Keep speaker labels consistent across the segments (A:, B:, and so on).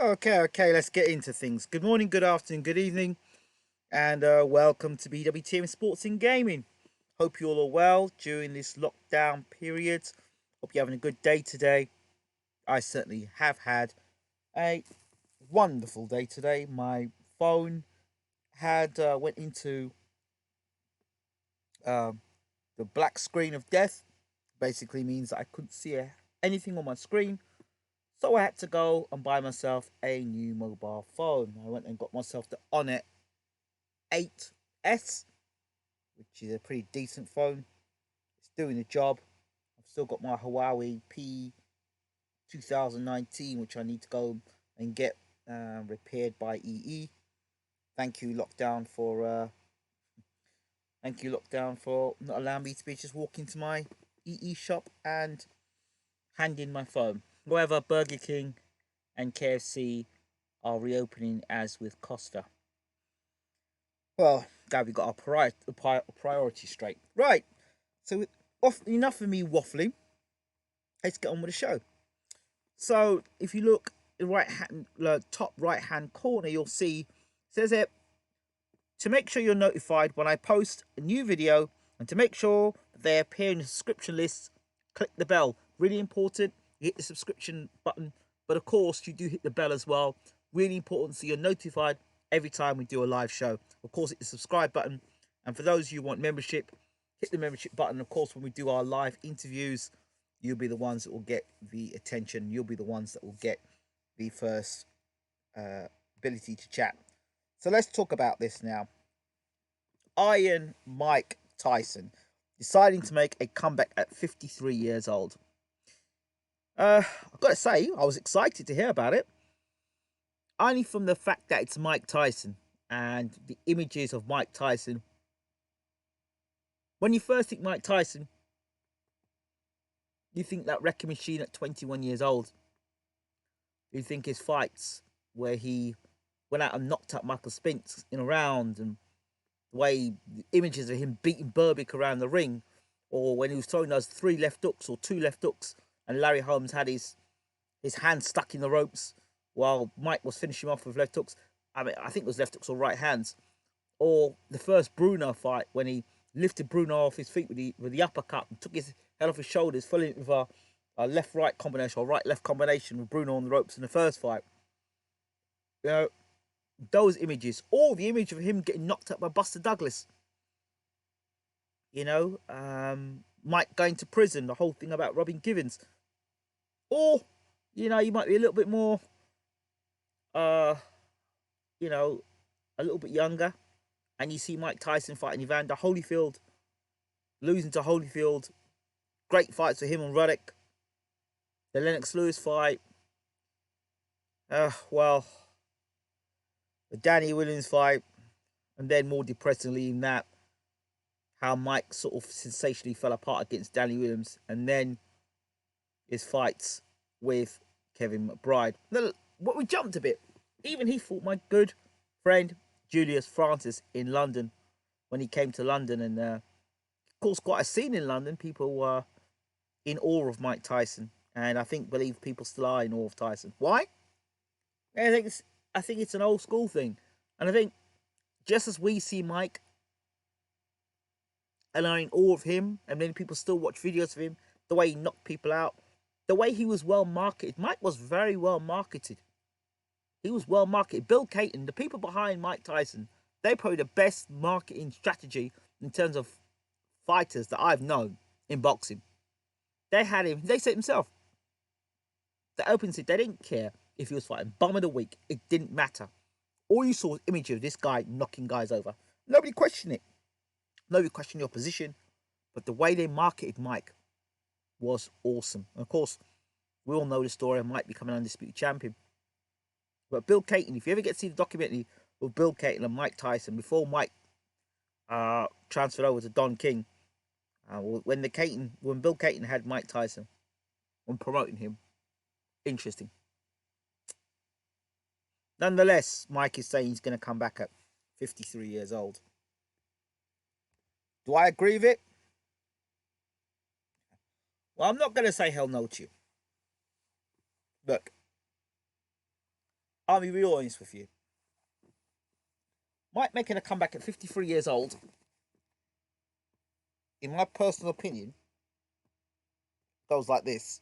A: Okay, let's get into things. Good morning, good afternoon, good evening, and welcome to BWTM Sports and Gaming. Hope you all are well during this lockdown period. Hope you're having a good day today. I certainly have had a wonderful day today. My phone had went into um the black screen of death. Basically means that I couldn't see anything on my screen. So I had to go and buy myself a new mobile phone. I went and got myself the Honor 8S, which is a pretty decent phone. It's doing the job. I've still got my Huawei P 2019, which I need to go and get repaired by EE. Thank you, lockdown, for not allowing me to be just walk into my EE shop and hand in my phone. However, Burger King and KFC are reopening as with Costa. Well, glad we got our priorities straight. Right, so enough of me waffling. Let's get on with the show. So, if you look the top right hand corner, you'll see it says it to make sure you're notified when I post a new video and to make sure that they appear in the subscription list. Click the bell. Really important. You hit the subscription button, but of course you do hit the bell as well. Really important so you're notified every time we do a live show. Of course, hit the subscribe button, and for those who want membership, hit the membership button. Of course, when we do our live interviews, you'll be the ones that will get the attention. You'll be the ones that will get the first ability to chat. So let's talk about this now. Iron Mike Tyson deciding to make a comeback at 53 years old. I've got to say, I was excited to hear about it. Only from the fact that it's Mike Tyson and the images of Mike Tyson. When you first think Mike Tyson, you think that wrecking machine at 21 years old. You think his fights where he went out and knocked out Michael Spinks in a round, and the way the images of him beating Burbick around the ring, or when he was throwing those 3 left hooks or 2 left hooks and Larry Holmes had his hand stuck in the ropes while Mike was finishing off with left hooks. I mean, I think it was left hooks or right hands. Or the first Bruno fight when he lifted Bruno off his feet with the uppercut and took his head off his shoulders, filling it with a left-right combination or right-left combination with Bruno on the ropes in the first fight. You know, those images, or the image of him getting knocked out by Buster Douglas. Mike going to prison, the whole thing about Robin Givens. Or, you might be a little bit more, uh, a little bit younger, and you see Mike Tyson fighting Evander Holyfield, losing to Holyfield. Great fights for him and Ruddock. The Lennox Lewis fight. The Danny Williams fight. And then more depressingly in that, how Mike sort of sensationally fell apart against Danny Williams. And then his fights with Kevin McBride. What we jumped a bit. Even he fought my good friend Julius Francis in London when he came to London, and caused quite a scene in London. People were in awe of Mike Tyson, and believe people still are in awe of Tyson. Why? I think it's an old school thing, and I think just as we see Mike and are in awe of him, and many people still watch videos of him, the way he knocked people out, the way he was well marketed. Mike was very well marketed. He was well marketed. Bill Caton, the people behind Mike Tyson, they probably the best marketing strategy in terms of fighters that I've known in boxing. They had him. They said himself. The opening said they didn't care if he was fighting bum of the week. It didn't matter. All you saw was image of this guy knocking guys over. Nobody questioned it. Nobody questioned your position. But the way they marketed Mike was awesome. And of course, we all know the story of Mike becoming undisputed champion. But Bill Caton, if you ever get to see the documentary with Bill Caton and Mike Tyson before Mike transferred over to Don King, when Bill Caton had Mike Tyson, when promoting him, interesting. Nonetheless, Mike is saying he's going to come back at 53 years old. Do I agree with it? Well, I'm not going to say hell no to you. Look, I'll be real honest with you. Mike making a comeback at 53 years old, in my personal opinion, goes like this.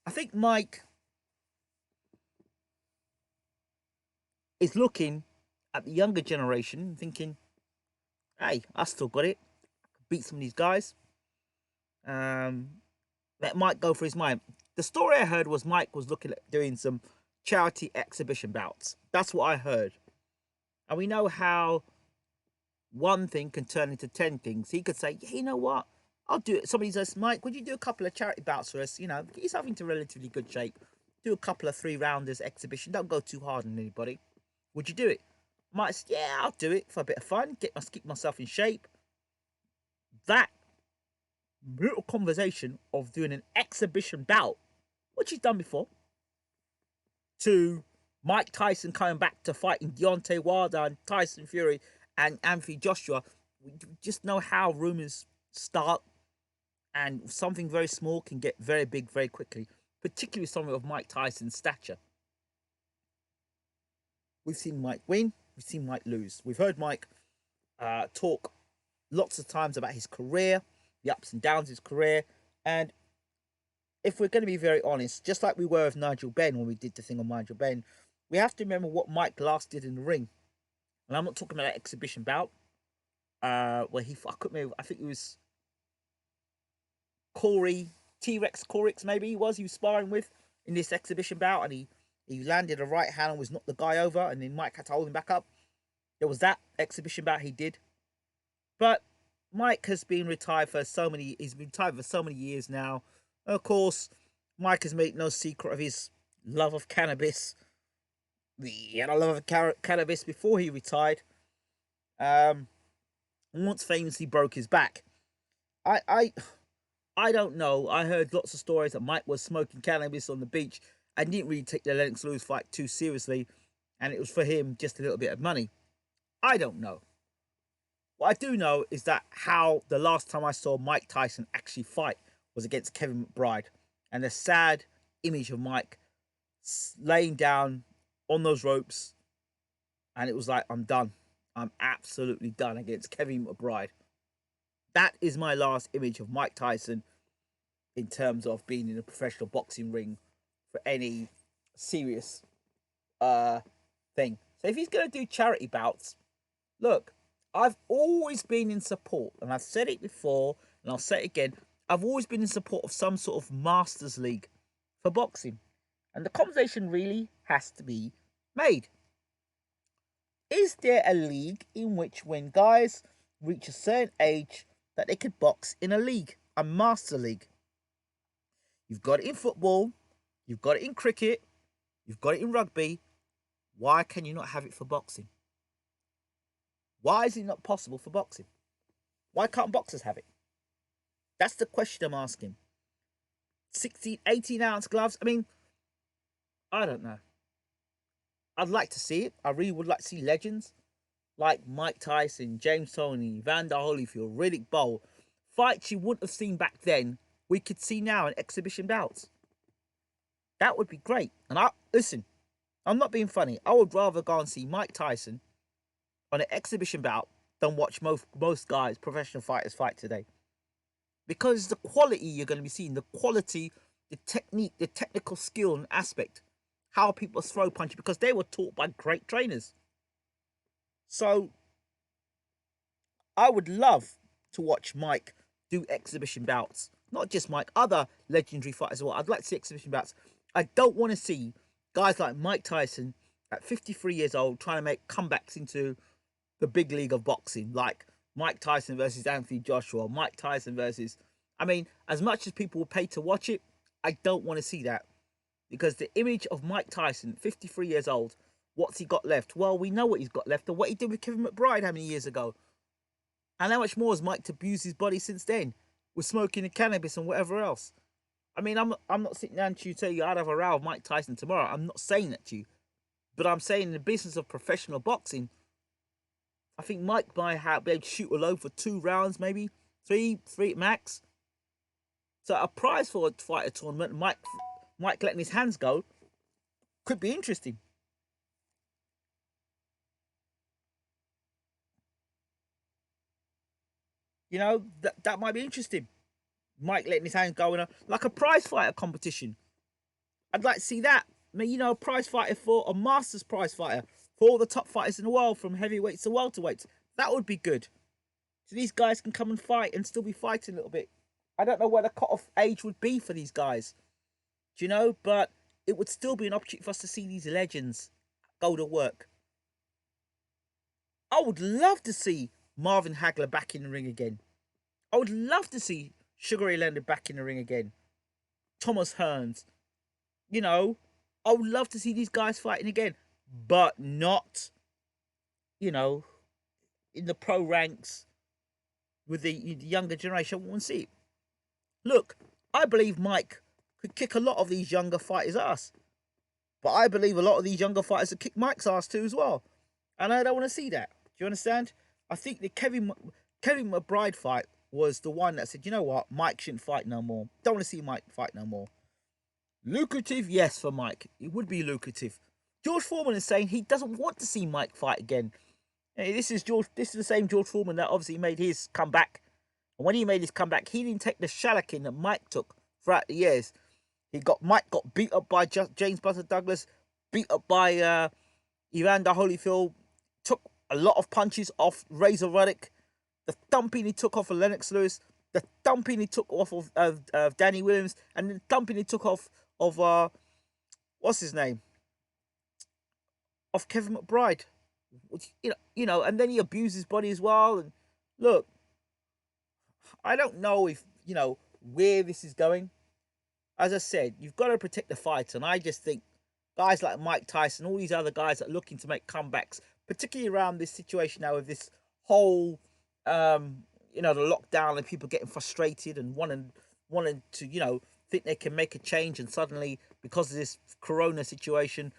A: I think Mike is looking at the younger generation and thinking, hey, I still got it. I could beat some of these guys. That might go for his mind. The story I heard was Mike was looking at doing some charity exhibition bouts. That's what I heard. And we know how one thing can turn into 10 things. He could say, yeah, you know what? I'll do it. Somebody says, Mike, would you do a couple of charity bouts for us? You know, get yourself into relatively good shape. Do a couple of 3-rounders exhibition. Don't go too hard on anybody. Would you do it? Mike says, yeah, I'll do it for a bit of fun. Keep myself in shape. That brutal conversation of doing an exhibition bout, which he's done before, to Mike Tyson coming back to fighting Deontay Wilder and Tyson Fury and Anthony Joshua. We just know how rumors start, and something very small can get very big very quickly, particularly someone of Mike Tyson's stature. We've seen Mike win, we've seen Mike lose. We've heard Mike talk lots of times about his career, the ups and downs of his career, and if we're going to be very honest, just like we were with Nigel Benn when we did the thing on Nigel Benn, we have to remember what Mike last did in the ring. And I'm not talking about that exhibition bout, where I couldn't remember, I think it was T-Rex Corix maybe he was sparring with in this exhibition bout, and he landed a right hand and was knocked the guy over, and then Mike had to hold him back up. There was that exhibition bout he did. But Mike has been retired for he's been retired for so many years now. Of course, Mike has made no secret of his love of cannabis. He had a love of cannabis before he retired. Once famously broke his back. I don't know. I heard lots of stories that Mike was smoking cannabis on the beach and didn't really take the Lennox Lewis fight too seriously, and it was for him just a little bit of money. I don't know. What I do know is that how the last time I saw Mike Tyson actually fight was against Kevin McBride, and the sad image of Mike laying down on those ropes, and it was like, I'm done. I'm absolutely done against Kevin McBride. That is my last image of Mike Tyson in terms of being in a professional boxing ring for any serious thing. So if he's going to do charity bouts, look, I've always been in support, and I've said it before, and I'll say it again, I've always been in support of some sort of Masters League for boxing. And the conversation really has to be made. Is there a league in which when guys reach a certain age that they could box in a league, a Master League? You've got it in football, you've got it in cricket, you've got it in rugby. Why can you not have it for boxing? Why is it not possible for boxing? Why can't boxers have it? That's the question I'm asking. 16, 18-ounce gloves? I mean, I don't know. I'd like to see it. I really would like to see legends like Mike Tyson, James Toney, Vander Holyfield, Riddick Bowe. Fights you wouldn't have seen back then, we could see now in exhibition bouts. That would be great. And listen, I'm not being funny. I would rather go and see Mike Tyson on an exhibition bout than watch most guys, professional fighters, fight today. Because the quality you're going to be seeing, the quality, the technique, the technical skill and aspect, how people throw punches, because they were taught by great trainers. So I would love to watch Mike do exhibition bouts. Not just Mike, other legendary fighters as well. I'd like to see exhibition bouts. I don't want to see guys like Mike Tyson at 53 years old trying to make comebacks into the big league of boxing, like Mike Tyson versus Anthony Joshua, Mike Tyson versus... I mean, as much as people will pay to watch it, I don't want to see that. Because the image of Mike Tyson, 53 years old, what's he got left? Well, we know what he's got left and what he did with Kevin McBride how many years ago. And how much more has Mike abused his body since then? With smoking and cannabis and whatever else. I mean, I'm not sitting down to tell you I'd have a row with Mike Tyson tomorrow. I'm not saying that to you. But I'm saying in the business of professional boxing, I think Mike might be able to shoot a low for 2 rounds, maybe. Three max. So a prize for a fighter tournament, Mike letting his hands go, could be interesting. You know, that might be interesting. Mike letting his hands go in like a prize fighter competition. I'd like to see that. I mean, a prize fighter for a Masters prize fighter for all the top fighters in the world, from heavyweights to welterweights. That would be good. So these guys can come and fight and still be fighting a little bit. I don't know what the cut-off age would be for these guys, do you know? But it would still be an opportunity for us to see these legends go to work. I would love to see Marvin Hagler back in the ring again. I would love to see Sugar Ray Leonard back in the ring again. Thomas Hearns. I would love to see these guys fighting again, but not, you know, in the pro ranks with the younger generation. I want to see it. Look, I believe Mike could kick a lot of these younger fighters' ass, but I believe a lot of these younger fighters could kick Mike's ass too as well, and I don't want to see that. Do you understand? I think the Kevin McBride fight was the one that said, you know what, Mike shouldn't fight no more. Don't want to see Mike fight no more. Lucrative, yes, for Mike. It would be lucrative. George Foreman is saying he doesn't want to see Mike fight again. Hey, this is the same George Foreman that obviously made his comeback. And when he made his comeback, he didn't take the shellacking that Mike took throughout the years. Mike got beat up by James Buster Douglas, beat up by Evander Holyfield, took a lot of punches off Razor Ruddock, the thumping he took off of Lennox Lewis, the thumping he took off of Danny Williams, and the thumping he took off of what's his name? Of Kevin McBride. And then he abused his body as well. And look, I don't know if where this is going. As I said, you've got to protect the fight, and I just think guys like Mike Tyson, all these other guys that are looking to make comebacks, particularly around this situation now with this whole the lockdown and people getting frustrated and wanting to think they can make a change, and suddenly because of this corona situation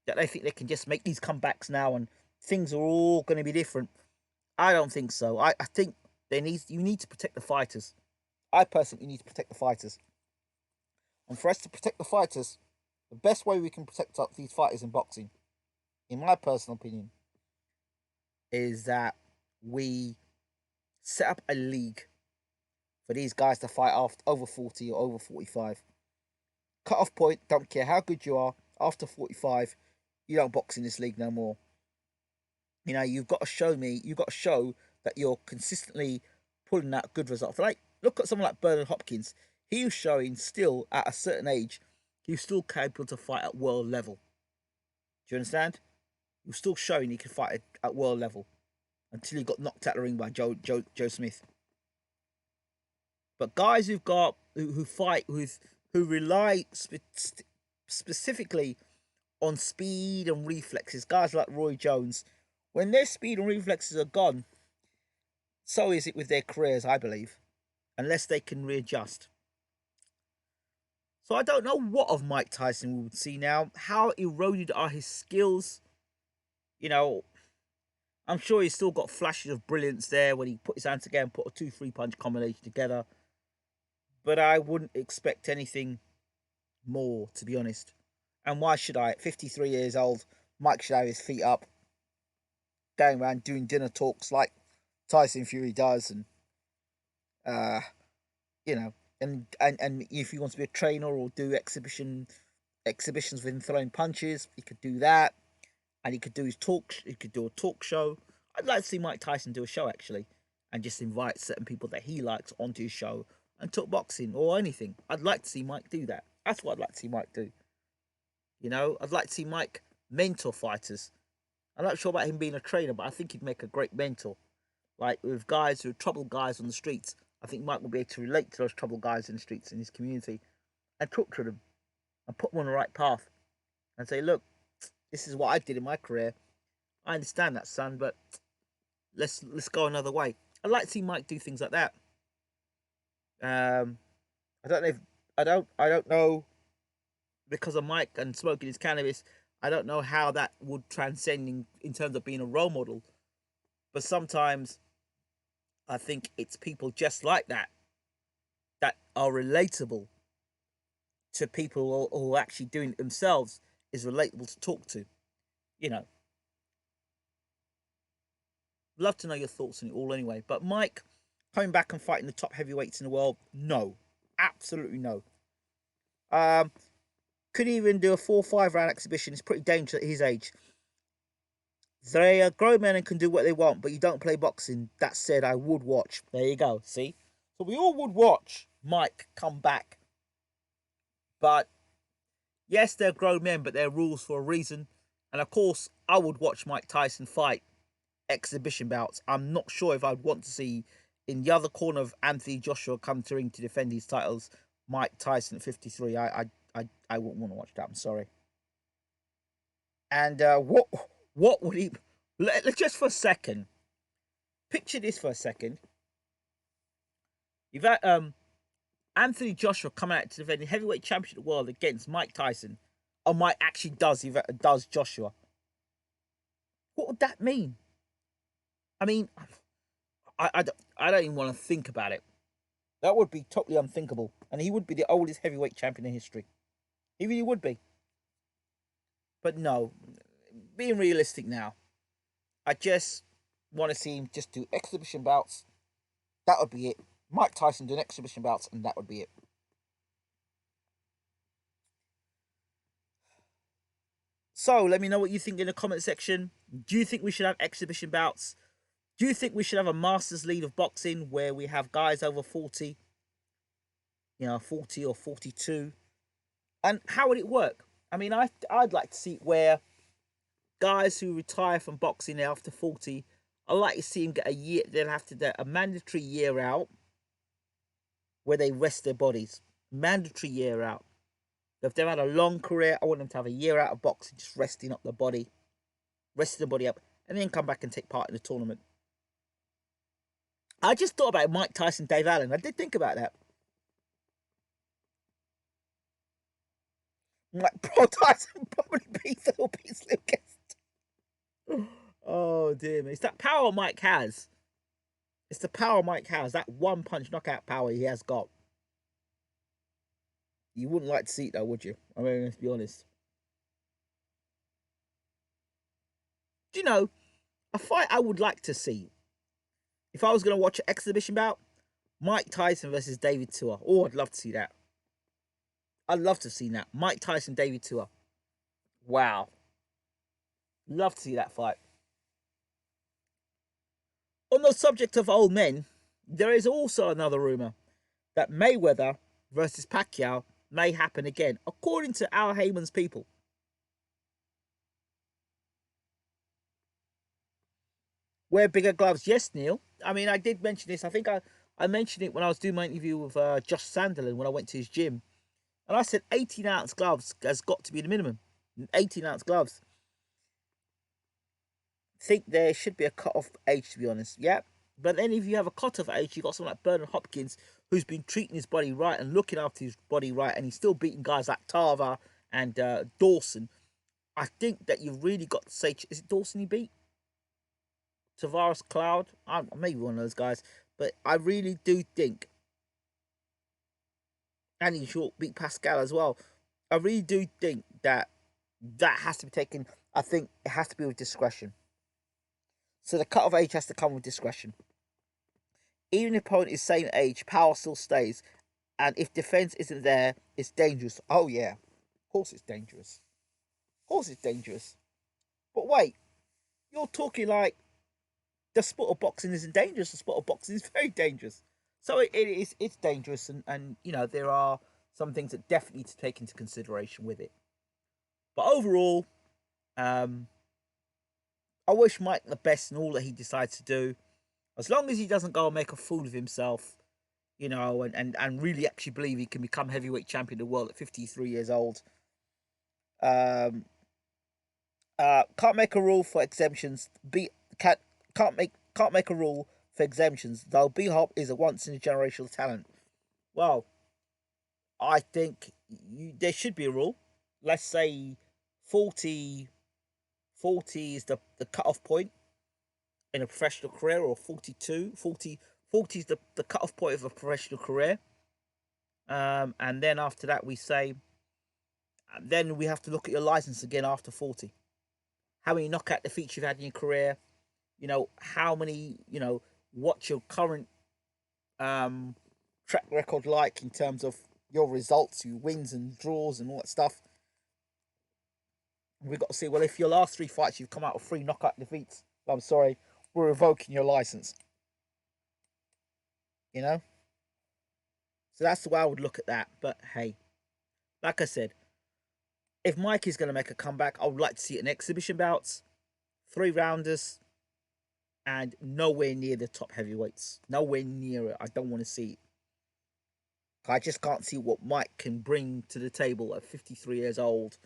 A: that they think they can just make these comebacks now and things are all going to be different. I don't think so. I think you need to protect the fighters. I personally need to protect the fighters. And for us to protect the fighters, the best way we can protect these fighters in boxing, in my personal opinion, is that we set up a league for these guys to fight after over 40 or over 45. Cut off point, don't care how good you are, after 45, you don't box in this league no more. You've got to show that you're consistently pulling out good results. Like, look at someone like Bernard Hopkins. He was showing still at a certain age, he was still capable to fight at world level. Do you understand? He was still showing he could fight at world level until he got knocked out of the ring by Joe Smith. But guys who fight who rely specifically on speed and reflexes, guys like Roy Jones, when their speed and reflexes are gone, so is it with their careers, I believe, unless they can readjust. So I don't know what of Mike Tyson we would see now. How eroded are his skills? I'm sure he's still got flashes of brilliance there when he put his hands together and put a 2-3 punch combination together. But I wouldn't expect anything more, to be honest. And why should I? At 53 years old, Mike should have his feet up, going around doing dinner talks like Tyson Fury does, and and if he wants to be a trainer or do exhibitions with him throwing punches, he could do that, and he could do he could do a talk show. I'd like to see Mike Tyson do a show actually, and just invite certain people that he likes onto his show and talk boxing or anything. I'd like to see Mike do that. That's what I'd like to see Mike do. I'd like to see Mike mentor fighters. I'm not sure about him being a trainer, but I think he'd make a great mentor. Like with guys who are troubled guys on the streets, I think Mike will be able to relate to those troubled guys in the streets in his community and talk to them and put them on the right path and say, look, this is what I did in my career. I understand that, son, but let's go another way. I'd like to see Mike do things like that. I don't know, because of Mike and smoking his cannabis, I don't know how that would transcend in terms of being a role model. But sometimes I think it's people just like that that are relatable to people who are actually doing it themselves is relatable to talk to. You know, love to know your thoughts on it all anyway. But Mike coming back and fighting the top heavyweights in the world, no, absolutely no. Um, could even do a 4 or 5 round exhibition. It's pretty dangerous at his age. They are grown men and can do what they want, but you don't play boxing. That said, I would watch. There you go. See? So we all would watch Mike come back. But yes, they're grown men, but they're rules for a reason. And of course, I would watch Mike Tyson fight exhibition bouts. I'm not sure if I'd want to see in the other corner of Anthony Joshua come to ring to defend his titles, Mike Tyson at 53. I wouldn't want to watch that. I'm sorry. And what would he? Let's just for a second picture this for a second. You've had Anthony Joshua coming out to defend the heavyweight championship of the world against Mike Tyson, or Mike actually does Joshua. What would that mean? I mean, I don't even want to think about it. That would be totally unthinkable, and he would be the oldest heavyweight champion in history. He really would be. But no, being realistic now, I just want to see him just do exhibition bouts. That would be it. Mike Tyson doing exhibition bouts, and that would be it. So let me know what you think in the comment section. Do you think we should have exhibition bouts? Do you think we should have a Masters League of boxing where we have guys over 40, 40 or 42? And how would it work? I mean, I'd like to see where guys who retire from boxing after 40, I'd like to see them get a year. They'll have to do a mandatory year out where they rest their bodies. Mandatory year out. If they've had a long career, I want them to have a year out of boxing, just resting up their body, resting the body up, and then come back and take part in the tournament. I just thought about Mike Tyson, Dave Allen. I did think about that. Like, Pro Tyson probably beats Lucas. Oh dear me! It's that power Mike has. It's the power Mike has. That one punch knockout power he has got. You wouldn't like to see it though, would you? I mean, let's be honest. Do you know a fight I would like to see? If I was going to watch an exhibition bout, Mike Tyson versus David Tua. Oh, I'd love to see that. I'd love to have seen that. Mike Tyson, David Tua. Wow. Love to see that fight. On the subject of old men, there is also another rumour that Mayweather versus Pacquiao may happen again, according to Al Heyman's people. Wear bigger gloves. Yes, Neil. I mean, I did mention this. I think I mentioned it when I was doing my interview with Josh Sanderland when I went to his gym. And I said 18-ounce gloves has got to be the minimum. 18-ounce gloves. Think there should be a cut-off age, to be honest. Yeah. But then if you have a cut-off age, you've got someone like Bernard Hopkins who's been treating his body right and looking after his body right, and he's still beating guys like Tarver and Dawson. I think that you've really got to say, is it Dawson he beat? Tavares Cloud? Maybe one of those guys. But I really do think, and he short beat Pascal as well. I really do think that has to be taken. I think it has to be with discretion. So the cut-off age has to come with discretion. Even if the opponent is same age, power still stays. And if defense isn't there, it's dangerous. Oh, yeah. Of course it's dangerous. Of course it's dangerous. But wait, you're talking like the sport of boxing isn't dangerous. The sport of boxing is very dangerous. So it's dangerous. And, there are some things that definitely need to take into consideration with it. But overall, I wish Mike the best in all that he decides to do. As long as he doesn't go and make a fool of himself, and really actually believe he can become heavyweight champion of the world at 53 years old. Can't make a rule for exemptions. Can't make a rule for exemptions. Though B Hop is a once in a generational talent. Well, I think there should be a rule. Let's say 40 is the cut-off point in a professional career, or 42. 40 is the cut-off point of a professional career. And then after that, we say, then we have to look at your license again after 40. How many knockout defeats you've had in your career? How many, what's your current track record like in terms of your results, your wins and draws and all that stuff. We've got to see, well, if your last 3 fights you've come out with 3 knockout defeats, I'm sorry, we're revoking your license. You know? So that's the way I would look at that. But hey, like I said, if Mike is going to make a comeback, I would like to see it in exhibition bouts, 3 rounders, and nowhere near the top heavyweights. Nowhere near it. I don't want to see it. I just can't see what Mike can bring to the table at 53 years old.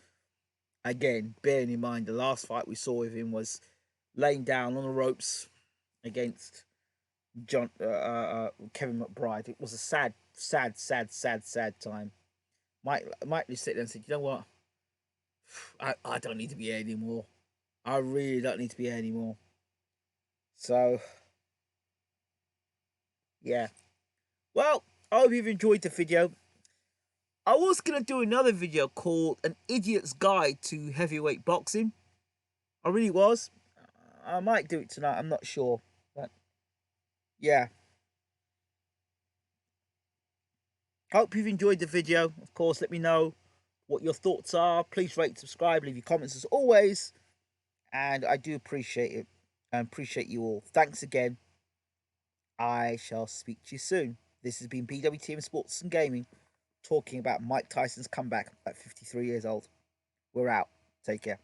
A: Again, bearing in mind the last fight we saw with him was laying down on the ropes against Kevin McBride. It was a sad time. Mike just sit there and said, you know what? I don't need to be here anymore. I really don't need to be here anymore. So, yeah. Well, I hope you've enjoyed the video. I was going to do another video called An Idiot's Guide to Heavyweight Boxing. I really was. I might do it tonight, I'm not sure. But, yeah. Hope you've enjoyed the video. Of course, let me know what your thoughts are. Please rate, subscribe, leave your comments as always. And I do appreciate it. I appreciate you all. Thanks again. I shall speak to you soon. This has been PWTM Sports and Gaming, talking about Mike Tyson's comeback at 53 years old. We're out. Take care.